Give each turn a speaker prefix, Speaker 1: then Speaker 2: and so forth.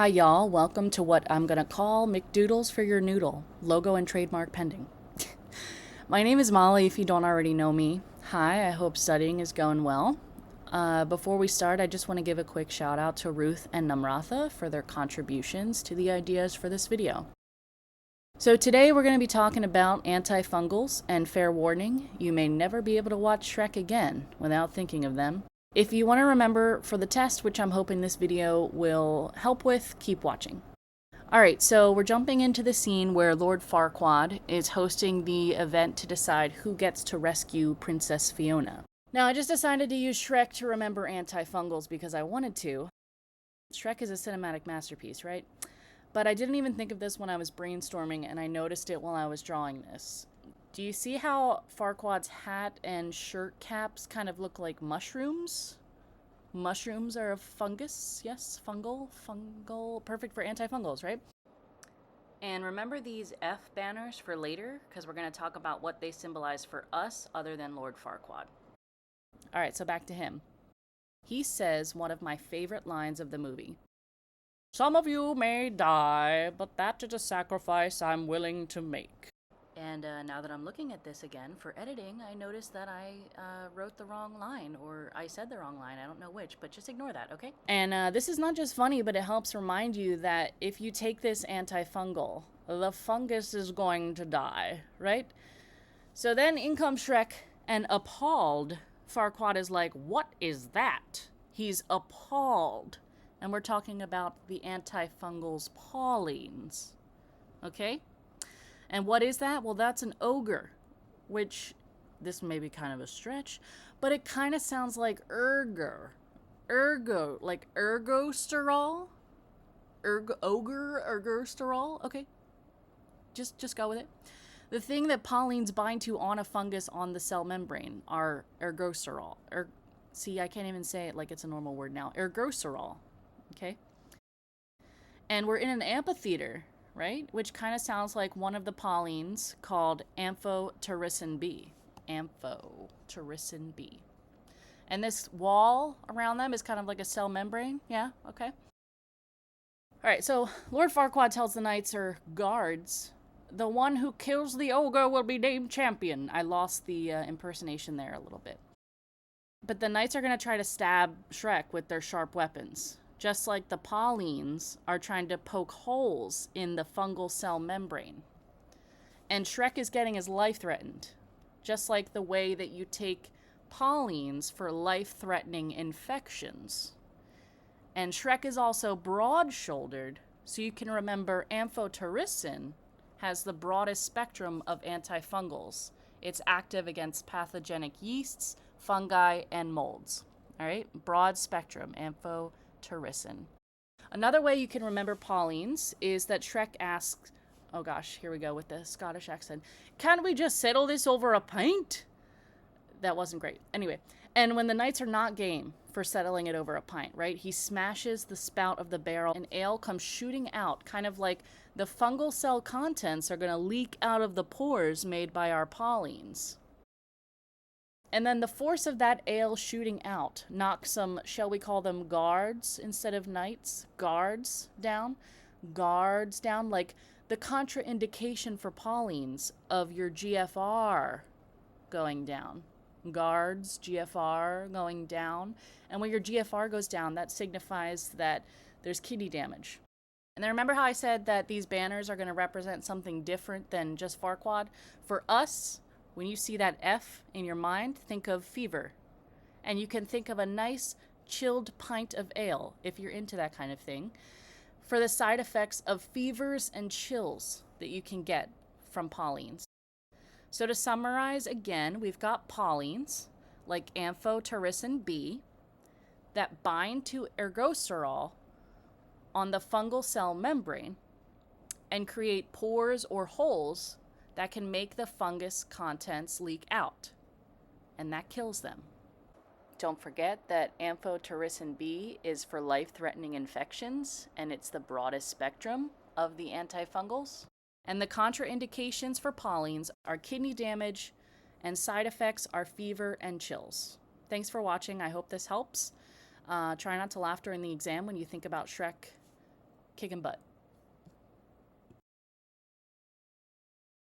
Speaker 1: Hi y'all, welcome to what I'm gonna call McDoodles for your noodle, logo and trademark pending. My name is Molly if you don't already know me. Hi, I hope studying is going well. Before we start, I just want to give a quick shout out to Ruth and Namratha for their contributions to the ideas for this video. So today we're going to be talking about antifungals, and fair warning, you may never be able to watch Shrek again without thinking of them. If you want to remember for the test, which I'm hoping this video will help with, keep watching. Alright, so we're jumping into the scene where Lord Farquaad is hosting the event to decide who gets to rescue Princess Fiona. Now, I just decided to use Shrek to remember antifungals because I wanted to. Shrek is a cinematic masterpiece, right? But I didn't even think of this when I was brainstorming, and I noticed it while I was drawing this. Do you see how Farquaad's hat and shirt caps kind of look like mushrooms? Mushrooms are a fungus, yes, fungal, perfect for antifungals, right? And remember these F banners for later, because we're going to talk about what they symbolize for us other than Lord Farquaad. Alright, so back to him. He says one of my favorite lines of the movie. Some of you may die, but that is a sacrifice I'm willing to make. And now that I'm looking at this again for editing, I noticed that I wrote the wrong line, or I said the wrong line. I don't know which, but just ignore that, okay? And this is not just funny, but it helps remind you that if you take this antifungal, the fungus is going to die, right? So then in comes Shrek, and appalled, Farquaad is like, what is that? He's appalled. And we're talking about the antifungals Polyenes, okay? And what is that? Well, that's an ogre, which this may be kind of a stretch, but it kind of sounds like like ergosterol, ergosterol. Okay, just go with it. The thing that Polyenes bind to on a fungus on the cell membrane are ergosterol. See, I can't even say it like it's a normal word now. Ergosterol. Okay, and we're in an amphitheater, right? Which kind of sounds like one of the Polyenes called amphotericin B. Amphotericin B. And this wall around them is kind of like a cell membrane. Yeah, okay. All right, so Lord Farquaad tells the knights or guards, the one who kills the ogre will be named champion. I lost the impersonation there a little bit. But the knights are going to try to stab Shrek with their sharp weapons, just like the Polyenes are trying to poke holes in the fungal cell membrane. And Shrek is getting his life threatened, just like the way that you take Polyenes for life-threatening infections. And Shrek is also broad-shouldered, so you can remember amphotericin has the broadest spectrum of antifungals. It's active against pathogenic yeasts, fungi, and molds. All right, broad spectrum, amphotericin. Another way you can remember Polyenes is that Shrek asks, oh gosh, here we go with the Scottish accent, can we just settle this over a pint? That wasn't great. Anyway, and when the knights are not game for settling it over a pint, right, he smashes the spout of the barrel and ale comes shooting out, kind of like the fungal cell contents are going to leak out of the pores made by our Polyenes. And then the force of that ale shooting out knocks some, shall we call them guards instead of knights? Guards down, like the contraindication for Polyenes of your GFR going down. Guards, GFR going down. And when your GFR goes down, that signifies that there's kidney damage. And then remember how I said that these banners are going to represent something different than just Farquaad? For us, when you see that F in your mind, think of fever. And you can think of a nice chilled pint of ale, if you're into that kind of thing, for the side effects of fevers and chills that you can get from Polyenes. So to summarize again, we've got Polyenes, like amphotericin B, that bind to ergosterol on the fungal cell membrane and create pores or holes that can make the fungus contents leak out, and that kills them. Don't forget that amphotericin B is for life-threatening infections, and it's the broadest spectrum of the antifungals. And the contraindications for Polyenes are kidney damage, and side effects are fever and chills. Thanks for watching. I hope this helps. Try not to laugh during the exam when you think about Shrek kicking butt.